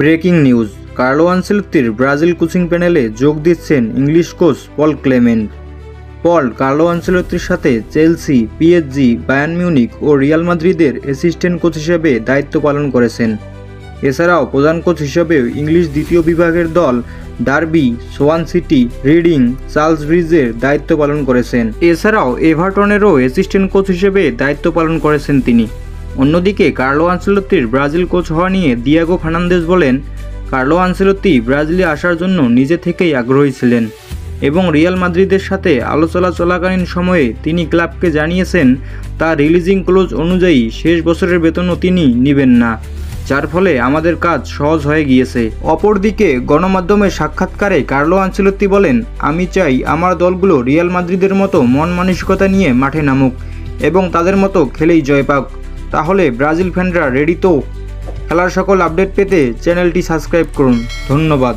Breaking news, Carlo আনচেলত্তির Brazil coaching প্যানেলে যোগ দিচ্ছেন English coach Paul Clement. Paul Carlo আনচেলত্তির সাথে চেলসি, পিএসজি, বায়ার্ন মিউনিখ ও রিয়াল মাদ্রিদের অ্যাসিস্ট্যান্ট কোচ হিসেবে দায়িত্ব পালন করেছেন। এছাড়াও প্রধান কোচ হিসেবেও ইংলিশ দ্বিতীয় বিভাগের দল Derby, Swansea City, Reading, Charles ব্রিজের দায়িত্ব পালন করেছেন। এছাড়াও এভারটনেরও অ্যাসিস্ট্যান্ট কোচ হিসেবে দায়িত্ব পালন করেছেন তিনি। অন্যদিকে কার্লো আনচেলত্তির ব্রাজিল কোচ হওয়া নিয়ে দিয়েগো ফার্নান্দেজ বলেন, কার্লো আনচেলত্তি ব্রাজিলে আসার জন্য নিজে থেকেই আগ্রহী ছিলেন এবং রিয়াল মাদ্রিদের সাথে আলোচনা চলাকালীন সময়ে তিনি ক্লাবকে জানিয়েছেন তার রিলিজিং ক্লোজ অনুযায়ী শেষ বছরের বেতনও তিনি নেবেন না, যার ফলে আমাদের কাজ সহজ হয়ে গিয়েছে। অপরদিকে গণমাধ্যমের সাক্ষাৎকারে কার্লো আনচেলত্তি বলেন, আমি চাই আমার দলগুলো রিয়াল মাদ্রিদের মতো মন মানসিকতা নিয়ে মাঠে নামুক এবং তাদের মতো খেলেই জয় পাক। তাহলে ব্রাজিল ফ্যানরা রেডি তো? খেলার সকল আপডেট পেতে চ্যানেলটি সাবস্ক্রাইব করুন। ধন্যবাদ।